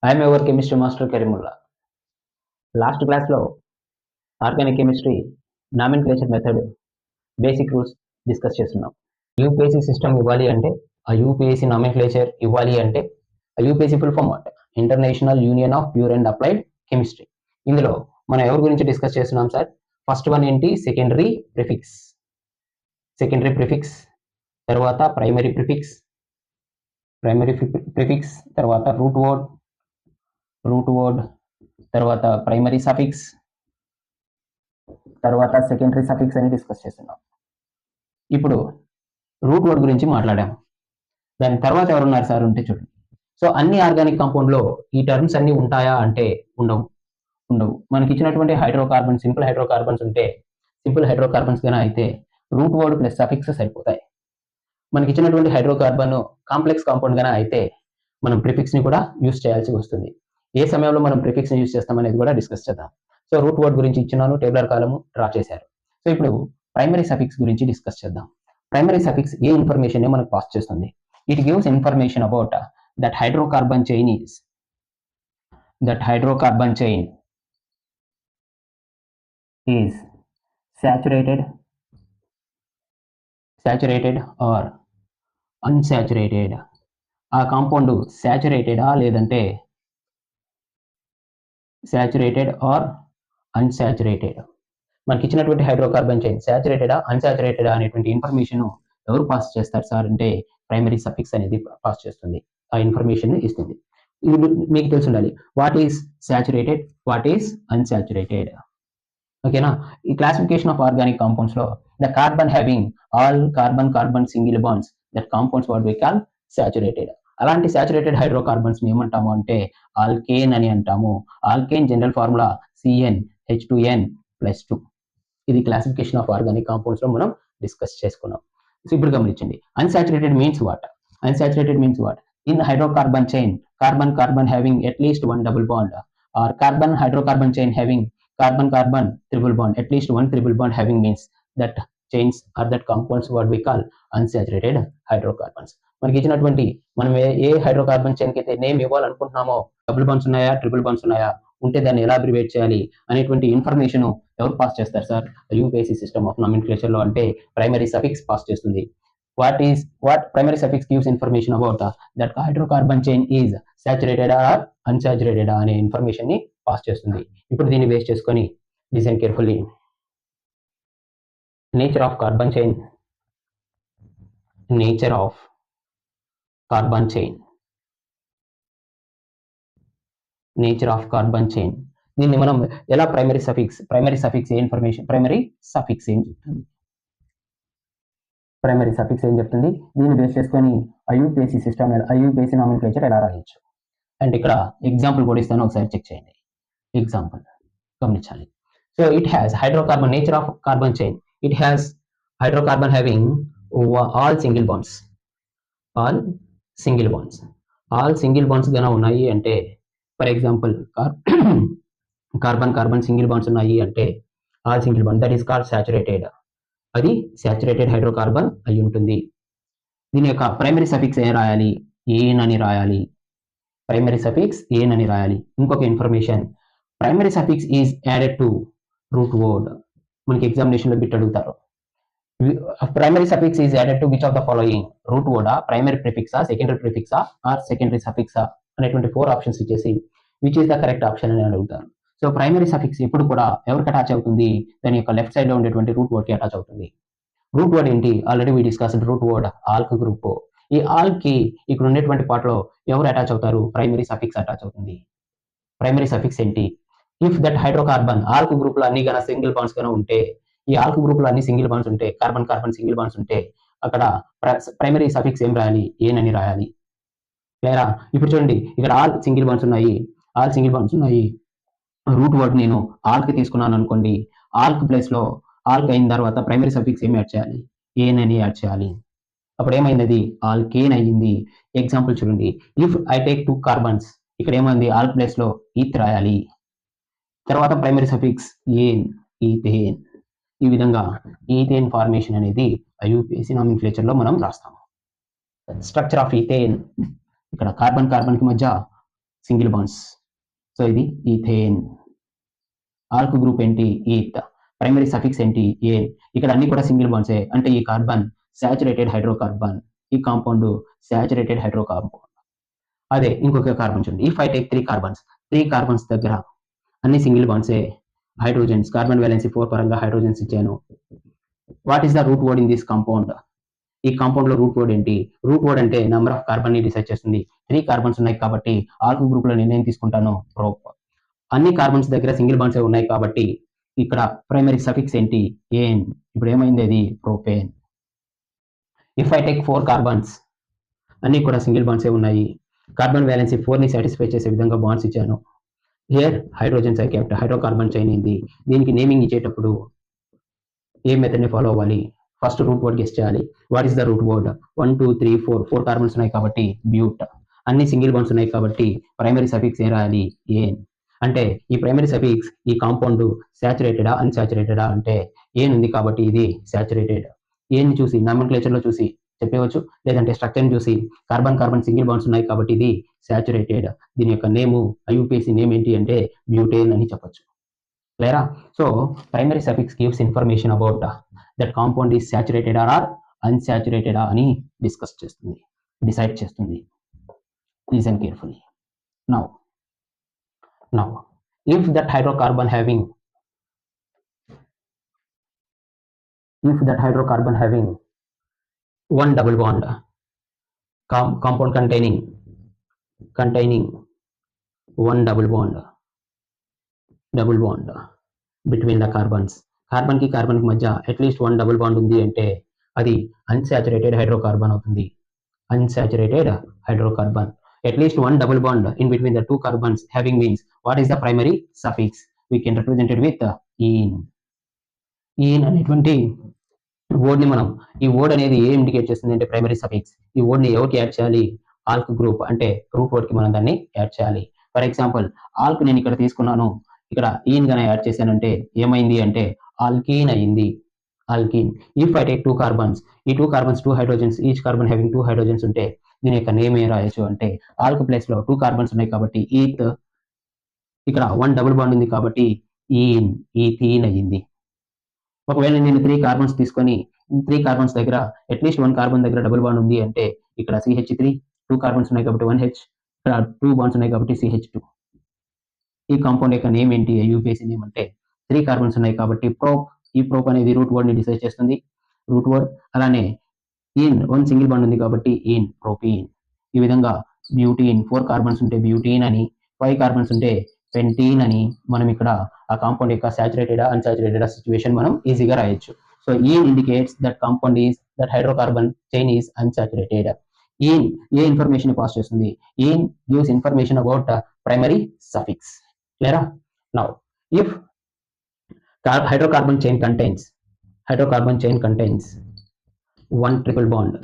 I'm your chemistry master Kareemullah. Last క్లాస్లో organic chemistry nomenclature method basic rules discuss చేస్తున్నాం. IUPAC system ఇవ్వాలి అంటే, ఆ యూపీఎస్సీ నామిన్క్లేచర్ ఇవ్వాలి అంటే, ఆ IUPAC full form what? International union of pure and applied chemistry. ఇందులో మనం ఎవరి గురించి డిస్కస్ చేస్తున్నాం సార్? ఫస్ట్ వన్ ఏంటి? సెకండరీ ప్రిఫిక్స్, తర్వాత ప్రైమరీ ప్రిఫిక్స్, తర్వాత రూట్ వర్డ్, తర్వాత ప్రైమరీ సఫిక్స్, తర్వాత సెకండరీ సఫిక్స్ అని డిస్కస్ చేస్తున్నాం. ఇప్పుడు రూట్ వర్డ్ గురించి మాట్లాడాం. దాని తర్వాత ఎవరున్నారు సార్ అంటే చూడండి. సో అన్ని ఆర్గానిక్ కాంపౌండ్లో ఈ టర్మ్స్ అన్ని ఉంటాయా అంటే ఉండవు. మనకి ఇచ్చినటువంటి హైడ్రోకార్బన్ సింపుల్ హైడ్రోకార్బన్స్ ఉంటే, సింపుల్ హైడ్రోకార్బన్స్ గానే అయితే రూట్ వర్డ్ ప్లస్ సఫిక్స్ సరిపోతాయి. మనకి ఇచ్చినటువంటి హైడ్రోకార్బన్ కాంప్లెక్స్ కాంపౌండ్ గానే అయితే మనం ప్రిఫిక్స్ ని కూడా యూస్ చేయాల్సి వస్తుంది. ఏ సమయంలో మనం ప్రిఫిక్స్ ని యూస్ చేస్తాం అనేది కూడా డిస్కస్ చేద్దాం. సో రూట్ వర్డ్ గురించి ఇచ్చినాను, టేబులర్ కాలము డ్రా చేశారు. సో ఇప్పుడు ప్రైమరీ సఫిక్స్ గురించి డిస్కస్ చేద్దాం. ప్రైమరీ సఫిక్స్ ఏ ఇన్ఫర్మేషన్ ని మనకు పాస్ చేస్తుంది? It gives information about that hydrocarbon chain is saturated or unsaturated. ఆ కాంపౌండ్ సాచురేటెడా లేదంటే సాచురేటెడ్ ఆర్ అన్సాచురేటెడ్. మనకి ఇచ్చినటువంటి హైడ్రోకార్బన్ చైన్ సాచురేటెడా అన్సాచురేటెడా అనేటువంటి ఇన్ఫర్మేషన్ ఎవరు పాస్ చేస్తారు సార్ అంటే ప్రైమరీ సఫిక్స్ అనేది పాస్ చేస్తుంది, ఆ ఇన్ఫర్మేషన్ ఇస్తుంది. ఇది మీకు తెలిసి ఉండాలి. What is saturated, what is unsaturated. ఓకేనా? ఈ క్లాసిఫికేషన్ ఆఫ్ ఆర్గానిక్ కాంపౌండ్స్ లో the carbon having all carbon single bonds that compounds what we call saturated. అలాంటి సాచురేటెడ్ హైడ్రోకార్బన్స్ ని ఏమంటాము అంటే ఆల్కేన్ అని అంటాము. Alkane general formula CnH2n+2. ఇది క్లాసిఫికేషన్ ఆఫ్ ఆర్గానిక్ కాంపౌండ్స్ లో మనం డిస్కస్ చేసుకున్నాం. సో ఇప్పుడు గమనించండి, unsaturated means what? In hydrocarbon chain carbon having at least one double bond, or carbon hydrocarbon chain having carbon triple bond, at least one triple bond having, means that chains or that compounds what we call unsaturated hydrocarbons. మనకి ఇచ్చినటువంటి మనం ఏ hydrocarbon chain కి అయితే name ఇవ్వాలనుకుంటున్నామో, double bonds ఉన్నాయా, triple bonds ఉన్నాయా, ఉంటే దాన్ని ఎలా అబ్రివేట్ చేయాలి అనేటువంటి ఇన్ఫర్మేషన్ ఎవరు పాస్ చేస్తారు sir? UPSC system of nomenclature లో అంటే ప్రైమరీ సఫిక్స్ పాస్ చేస్తుంది. what primary suffix gives information about that hydrocarbon chain is saturated or unsaturated అనే ఇన్ఫర్మేషన్ ని పాస్ చేస్తుంది. ఇప్పుడు దీన్ని బేస్ చేసుకొని listen carefully. Nature of carbon chain, దీన్ని మనం ఎలా ప్రైమరీ సఫిక్స్ ఏ ఇన్ఫర్మేషన్, ప్రైమరీ సఫిక్స్ ఏం చెప్తుంది, దీన్ని బేస్ చేసుకొని ఐయుపిఎస్సి సిస్టమ్, ఐయుపిఎస్సి నామిన్క్లేచర్ ఎలా రాయొచ్చు. అండ్ ఇక్కడ ఎగ్జాంపుల్ కూడా ఇస్తాను, ఒకసారి చెక్ చేయండి. ఎగ్జాంపుల్ గమనించాలి. So it has hydrocarbon, nature of carbon chain, it has hydrocarbon having all single bonds గానే ఉన్నాయి అంటే, for example carbon single bonds ఉన్నాయి అంటే all single bond, that is called saturated. అది సాచురేటెడ్ హైడ్రోకార్బన్ అయి ఉంటుంది. దీని యొక్క ప్రైమరీ సఫిక్స్ ఏం రాయాలి? ఏన్ అని రాయాలి. ఇంకొక information, primary suffix is added to root word. మనకి ఎగ్జామినేషన్ లో బిట్ అడుగుతారు, primary suffix is added to which of the following? రూట్ వర్డా, ప్రైమరీ ప్రిఫిక్సా, సెకండరీ ప్రిఫిక్సా, ఆర్ సెకండరీ సఫిక్సా అనేటువంటి 4 ఆప్షన్స్ ఇచ్చేసి which is the correct option అని అడుగుతారు. సో ప్రైమరీ సఫిక్స్ ఎప్పుడు కూడా ఎవరికి అటాచ్ అవుతుంది? దాని యొక్క లెఫ్ట్ సైడ్ లో ఉండేటువంటి రూట్ వర్డ్ కి అటాచ్ అవుతుంది. రూట్ వర్డ్ ఏంటి? Already we discussed root word ఆల్క్ group. ఈ ఆల్క్ కి ఇక్కడ ఉండేటువంటి పార్ట్ లో ఎవరు అటాచ్ అవుతారు? ప్రైమరీ సఫిక్స్ అటాచ్ అవుతుంది. ప్రైమరీ సఫిక్స్ ఏంటి? ఇఫ్ దట్ హైడ్రోకార్బన్ ఆల్క్ గ్రూప్ లో అన్ని గాన సింగిల్ బాండ్స్ గానే ఉంటే, ఈ ఆల్క్ గ్రూప్ లో అన్ని సింగిల్ బాండ్స్ ఉంటే, కార్బన్ సింగిల్ బాండ్స్ ఉంటే, అక్కడ ప్రైమరీ సఫిక్స్ ఏం రాయాలి? ఏన్ అని రాయాలి. క్లియరా? ఇప్పుడు చూడండి, ఇక్కడ ఆల్ సింగిల్ బాండ్స్ ఉన్నాయి. రూట్ వర్డ్ నేను ఆల్క్ తీసుకున్నాను అనుకోండి, ఆల్క్ ప్లేస్ లో ఆల్క్ అయిన తర్వాత ప్రైమరీ సఫిక్స్ ఏమి యాడ్ చేయాలి? ఏన్ అని యాడ్ చేయాలి. అప్పుడు ఏమైంది? ఆల్కేన్ అయ్యింది. ఎగ్జాంపుల్ చూడండి, ఇఫ్ ఐ టేక్ 2 కార్బన్స్, ఇక్కడ ఏమైంది? ఆల్క్ ప్లేస్ లో ఈత్ రాయాలి. తర్వాత ప్రైమరీ సఫిక్స్ ఏన్, ఈథేన్. ఈ విధంగా ఈథేన్ ఫార్మేషన్ అనేది ఐయుపిఎస్సి నామిన్క్లేచర్ లో మనం రాస్తాము. స్ట్రక్చర్ ఆఫ్ ఈథేన్, ఇక్కడ కార్బన్ కి మధ్య సింగిల్ బాండ్స్. సో ఇది ఈథేన్. ఆల్క్ గ్రూప్ ఏంటి? ఈత్. ప్రైమరీ సఫిక్స్ ఏంటి? ఏన్. ఇక్కడ అన్ని కూడా సింగిల్ బాండ్సే. అంటే ఈ కార్బన్ సాచురేటెడ్ హైడ్రోకార్బన్, ఈ కాంపౌండ్ సాచురేటెడ్ హైడ్రోకార్బన్. అదే ఇంకొక కార్బన్ చూడండి. ఇఫ్ ఐ టేక్ 3 కార్బన్స్ దగ్గర అన్ని సింగిల్ బాండ్సే, హైడ్రోజన్స్, కార్బన్ వ్యాలెన్సీ 4 పరంగా హైడ్రోజన్స్ ఇచ్చాను. What is the root word in this compound? ఈ కాంపౌండ్ లో రూట్ వర్డ్ ఏంటి? రూట్ వర్డ్ అంటే నెంబర్ ఆఫ్ కార్బన్ ని డిసైడ్ చేస్తుంది. 3 కార్బన్స్ ఉన్నాయి కాబట్టి ఆల్క్ గ్రూప్ లో నేనేం తీసుకుంటాను? ప్రోప్. అన్ని కార్బన్స్ దగ్గర సింగిల్ బాండ్సే ఉన్నాయి కాబట్టి ఇక్కడ ప్రైమరీ సఫిక్స్ ఏంటి? ఏన్. ఇప్పుడు ఏమైంది? అది propane. If I take 4 carbons, అన్ని కూడా సింగిల్ బాండ్సే ఉన్నాయి. కార్బన్ వ్యాలెన్సీ 4 ని సాటిస్ఫై చేసే విధంగా బాండ్స్ ఇచ్చాను. Here hydrogens I kept. Hydrocarbon chain అయింది. దీనికి నేమింగ్ ఇచ్చేటప్పుడు ఏ మెథడ్ ని ఫాలో అవ్వాలి? ఫస్ట్ రూట్ వర్డ్ గెస్ చేయాలి. What is the root word? 1 2 3 4 carbons ఉన్నాయి కాబట్టి బ్యూట్. అన్ని సింగిల్ బాండ్స్ ఉన్నాయి కాబట్టి ప్రైమరీ సఫిక్స్ ఏం రాయాలి? ఏన్. అంటే ఈ ప్రైమరీ సఫిక్స్ ఈ కాంపౌండ్ సాచురేటెడా అన్సాచురేటెడా అంటే ఏన్ ఉంది కాబట్టి ఇది సాచురేటెడ్. ఏన్ చూసి నామెన్క్లేచర్ లో చూసి చెప్పవచ్చు, లేదంటే స్ట్రక్చర్ చూసి కార్బన్ కార్బన్ సింగిల్ బాండ్స్ ఉన్నాయి కాబట్టి ఇది సాచురేటెడ్. దీని యొక్క నేము ఐయుపిఎసి నేమ్ ఏంటి అంటే బ్యూటేన్ అని చెప్పొచ్చు. క్లియరా? So primary suffix gives information about that compound is saturated or unsaturated అని డిస్కస్ చేస్తుంది, డిసైడ్ చేస్తుంది. Listen carefully. Now if that hydrocarbon having one double bond, compound containing one double bond between the carbons, carbon కి carbon కి మధ్య at least 1 double bond ఉంది అంటే అది unsaturated hydrocarbon అవుతుంది. Unsaturated hydrocarbon. At least one double bond in between the two carbons having means what is the primary suffix? We can represent it with in. In అనేటువంటి word ని మనం, ఈ word అనేది ఏం ఇండికేట్ చేస్తుంది అంటే primary suffix. ఈ word ని ఎవరికి యాడ్ చేయాలి? ఆల్క్ గ్రూప్ అంటే రూట్ వర్డ్ కి మనం దాన్ని యాడ్ చేయాలి. ఫర్ ఎగ్జాంపుల్ ఆల్క్ నేను ఇక్కడ తీసుకున్నాను, ఇక్కడ ఈన్ గానే యాడ్ చేశానంటే ఏమైంది అంటే ఆల్కీన్ అయింది. Alkyne. If I take 2 carbons, ఈ 2 carbons 2 hydrogens, each carbon having 2 hydrogens ఉంటే దీని యొక్క నేమ్ ఏం రాయొచ్చు అంటే ఆల్క్ ప్లేస్ లో 2 కార్బన్స్ ఉన్నాయి కాబట్టి ఈత్, ఇక్కడ 1 డబుల్ బాండ్ ఉంది కాబట్టి ఈన్, ఈథీన్ అయ్యింది. ఒకవేళ నేను 3 కార్బన్స్ తీసుకొని 3 కార్బన్స్ దగ్గర అట్లీస్ట్ 1 కార్బన్ దగ్గర డబుల్ బాండ్ ఉంది అంటే ఇక్కడ CH3, 2 కార్బన్స్ ఉన్నాయి కాబట్టి 1H, ఇక్కడ 2 బాండ్స్ ఉన్నాయి కాబట్టి CH2. ఈ కాంపౌండ్ యొక్క నేమ్ ఏంటి? ఐయుపిఎసి నేమ్ అంటే 3 కార్బన్స్ ఉన్నాయి కాబట్టి ప్రోప్. ఈ ప్రోప్ అనేది రూట్ వర్డ్ ని డిసైడ్ చేస్తుంది, రూట్ వర్డ్. అలానే ఈన్ 1 సింగిల్ బాండ్ ఉంది కాబట్టి ఈన్, ప్రోపీన్. ఈ విధంగా బ్యూటీన్ 4 కార్బన్స్ ఉంటే బ్యూటీన్ అని, 5 కార్బన్స్ ఉంటే పెంటీన్ అని మనం ఇక్కడ ఆ కాంపౌండ్ యొక్క సాచురేటెడ్ అన్సాచురేటెడ్ సిచ్యువేషన్ మనం ఈజీగా రాయొచ్చు. So ene indicates that compound is that hydrocarbon chain is unsaturated. Ene ఏ ఇన్ఫర్మేషన్ పాస్ చేస్తుంది? Ene gives information about primary suffix. క్లియరా? Now if hydrocarbon chain contains one triple bond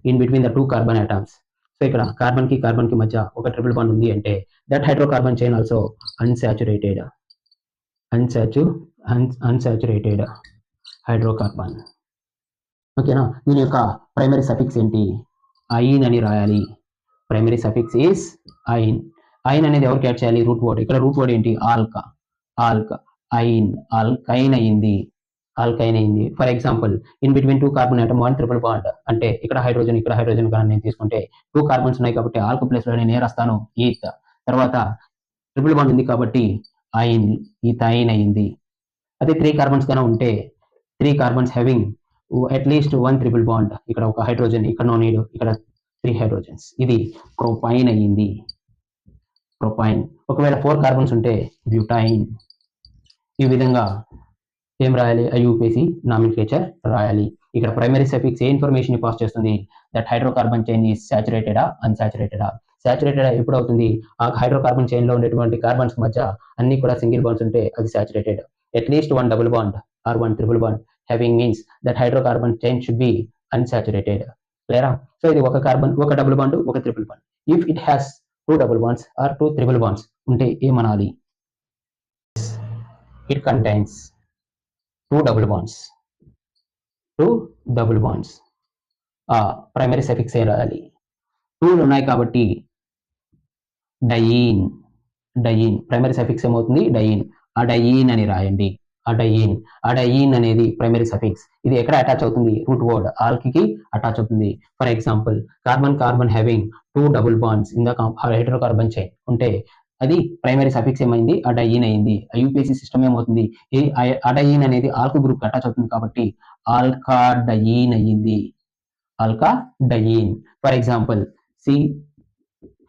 in between the two carbon atoms. సో ఇక్కడ carbon కి carbon కి మధ్య ఒక triple bond ఉంది అంటే that hydrocarbon chain also unsaturated hydrocarbon. ఓకేనా? దీని యొక్క ప్రైమరీ సఫిక్స్ ఏంటి? ఐన్ అని రాయాలి. Primary suffix is yne. Yne అనేది ఎవరికి యాడ్ చేయాలి? Root word. ఇక్కడ రూట్ వర్డ్ ఏంటి? ఆల్క్. ఐన్, ఆల్కైన్ అయింది. For example in between 2 carbon atom 1 triple bond అంటే ఇక్కడ హైడ్రోజన్ కానీ నేను తీసుకుంటే 2 కార్బన్స్ ఉన్నాయి కాబట్టి ఆల్క్ ప్లేస్ లో నేను ఏ రాస్తాను? ఈత్. తర్వాత ట్రిపుల్ బాండ్ ఉంది కాబట్టి ఐన్, ఈథైన్ అయింది. అదే 3 కార్బన్స్ గానే ఉంటే 3 carbons having at least 1 triple bond, ఇక్కడ ఒక హైడ్రోజన్, ఇక్కడ నో నీడ్, ఇక్కడ 3 హైడ్రోజన్స్, ఇది ప్రొపైన్ అయ్యింది. ప్రొపైన్. ఒకవేళ 4 కార్బన్స్ ఉంటే బ్యూటైన్. ఈ విధంగా ఏం రాయాలి? ఐయుపిఎసి నామినిక్లేచర్ రాయాలి. ఇక్కడ ప్రైమరీ సఫిక్స్ ఏ ఇన్ఫర్మేషన్ పాస్ చేస్తుంది? దట్ హైడ్రోకార్బన్ చైన్ ఈజ్ సాచురేటెడా అన్సాచురేటెడా. సాచురేటెడ్ ఎప్పుడు అవుతుంది? ఆ హైడ్రోకార్బన్ చైన్ లో ఉండేటువంటి కార్బన్స్ మధ్య అన్ని కూడా సింగిల్ బాండ్స్ ఉంటే అది saturated. At least 1 double bond or 1 triple bond having means that hydrocarbon chain should be unsaturated. క్లియరా? సో ఇది ఒక కార్బన్, ఒక డబుల్ బాండ్, ఒక triple bond. If it has 2 double bonds or 2 triple bonds ఉంటే ఏమనాలి? It contains 2 double bonds. Primary suffix ఏ రాయాలి? టూలు ఉన్నాయి కాబట్టి డయీన్, డయీన్ ప్రైమరీ సఫిక్స్ ఏమవుతుంది డయీన్. అడయీన్ అని రాయండి. అడయీన్, అడయీన్ అనేది ప్రైమరీ సఫిక్స్. ఇది ఎక్కడ అటాచ్ అవుతుంది? రూట్ వర్డ్ ఆల్కి అటాచ్ అవుతుంది. For example carbon carbon having 2 double bonds in the hydrocarbon chain ఉంటే అది ప్రైమరీ సఫిక్స్ ఏమైంది? అడయీన్ అయింది. యూపీఎస్సీ సిస్టమ్ ఏమవుతుంది? ఈ అడయీన్ అనేది ఆల్కో గ్రూప్ అటాచ్ అవుతుంది కాబట్టి ఆల్కాడయీన్ అయ్యింది. ఆల్కాడయీన్. ఫర్ ఎగ్జాంపుల్ సి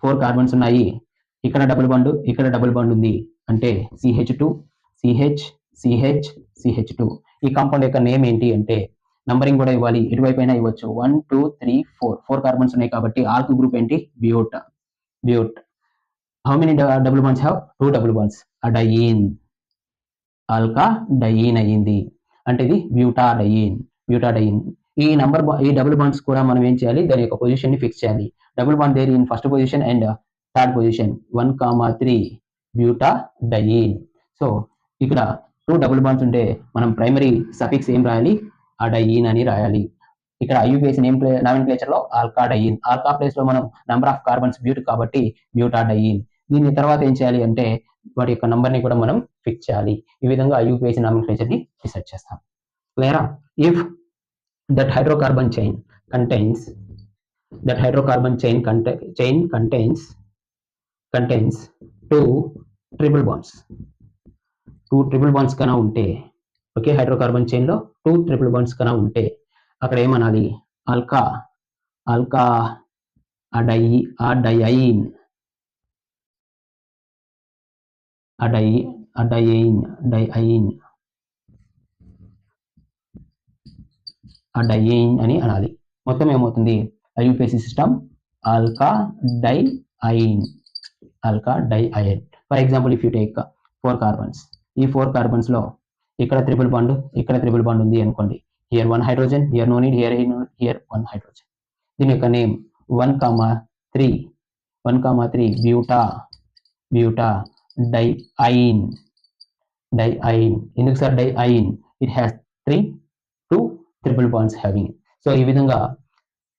4 కార్బన్స్ ఉన్నాయి, ఇక్కడ డబుల్ బాండ్, ఇక్కడ డబుల్ బాండ్ ఉంది అంటే CH2 CH CH CH2. ఈ కాంపౌండ్ యొక్క నేమ్ ఏంటి అంటే నంబరింగ్ కూడా ఇవ్వాలి, ఎటువైపు అయినా ఇవ్వచ్చు. 1 2 3 4 4 కార్బన్స్ ఉన్నాయి కాబట్టి ఆల్కో గ్రూప్ ఏంటి? But. But. How many double bonds have? 2 double bonds. Adiene, alkadiene అయ్యింది. అంటే ఇది బ్యూటాడయీన్. బ్యూటాడయీన్. ఈ డబుల్ బాండ్స్ కూడా మనం ఏం చేయాలి? దాని యొక్క పొజిషన్ ని ఫిక్స్ చేయాలి. Double bond there in first position and third position 1,3 butadiene. So ఇక్కడ 2 డబుల్ బాండ్స్ ఉంటే మనం ప్రైమరీ సఫిక్స్ ఏం రాయాలి? అడయీన్ అని రాయాలి. ఇక్కడ ఐయుపిఎస్సి నామెన్క్లేచర్ లో ఆల్కాడయీన్, ఆల్కా ప్లేస్ లో మనం నంబర్ ఆఫ్ కార్బన్స్ బ్యూట్ కాబట్టి బ్యూటాడయీన్. దీని తర్వాత ఏం చేయాలి అంటే వాటి యొక్క నంబర్ ని కూడా మనం ఫిక్స్ చేయాలి. ఈ విధంగా ఐయుపిఎస్సి నామెన్క్లేచర్ ని డిసైడ్ చేస్తాం. క్లియరా? If that hydrocarbon chain contains contains 2 triple bonds. 2 triple bonds కన్నా ఉంటే, ఓకే, హైడ్రోకార్బన్ చైన్ లో 2 ట్రిపుల్ బాండ్స్ కన్నా ఉంటే అక్కడ ఏమనాలి? అడయీన్ అని అనాలి. మొత్తం ఏమవుతుంది? IUPAC system alkadiene. For example if you take 4 carbons, ఈ 4 కార్బన్స్ లో ఇక్కడ ట్రిపుల్ బాండ్, ఇక్కడ ట్రిపుల్ బాండ్ ఉంది అనుకోండి. Here 1 hydrogen, here no need, here 1 hydrogen. దీని యొక్క నేమ్ 1,3 బ్యూటాడైఅయిన్. ఎందుకు sir diene? It has 2 triple bonds having. So ఈ విధంగా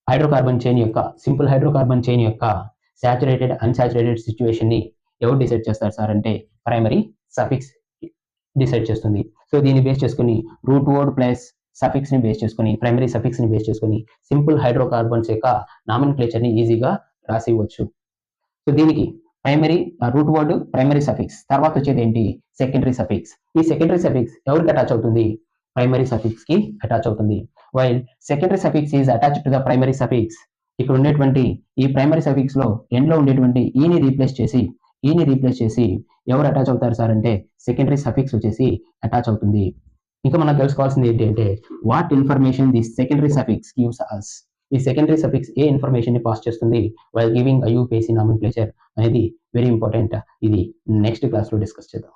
హైడ్రోకార్బన్ చైన్ యొక్క సింపుల్ హైడ్రోకార్బన్ చైన్ యొక్క సాచురేటెడ్ అన్సాచురేటెడ్ సిచ్యువేషన్ ని ఎవరు డిసైడ్ చేస్తారు సార్ అంటే ప్రైమరీ సఫిక్స్ డిసైడ్ చేస్తుంది. సో దీన్ని బేస్ చేసుకుని రూట్ వర్డ్ ప్లస్ సఫిక్స్ ని బేస్ చేసుకుని ప్రైమరీ సఫిక్స్ ని బేస్ చేసుకుని సింపుల్ హైడ్రోకార్బన్స్ యొక్క నామెన్క్లేచర్ ని ఈజీగా రాసివచ్చు. సో దీనికి primary root word, primary suffix, తర్వాత వచ్చేది ఏంటి? Secondary suffix. ఈ సెకండరీ సఫిక్స్ ఎవరికి అటాచ్ అవుతుంది? ప్రైమరీ సఫిక్స్ కి అటాచ్ అవుతుంది. While secondary suffix is attached to the primary suffix. ఇక్కడ ఉండేటువంటి ఈ ప్రైమరీ సఫిక్స్ లో ఎండ్ లో ఉండేటువంటి ఈని రీప్లేస్ చేసి ఎవరు అటాచ్ అవుతారు సార్ అంటే సెకండరీ సఫిక్స్ వచ్చేసి అటాచ్ అవుతుంది. ఇంకా మనం తెలుసుకోవాల్సింది ఏంటి అంటే what information this secondary suffix gives us. ఈ సెకండరీ సఫిక్స్ ఏ ఇన్ఫర్మేషన్ ని పాస్ చేస్తుంది వైల్ గివింగ్ ఐయుపిఎస్సి నామెన్క్లేచర్ అనేది వెరీ ఇంపార్టెంట్. ఇది నెక్స్ట్ క్లాస్ లో డిస్కస్ చేద్దాం.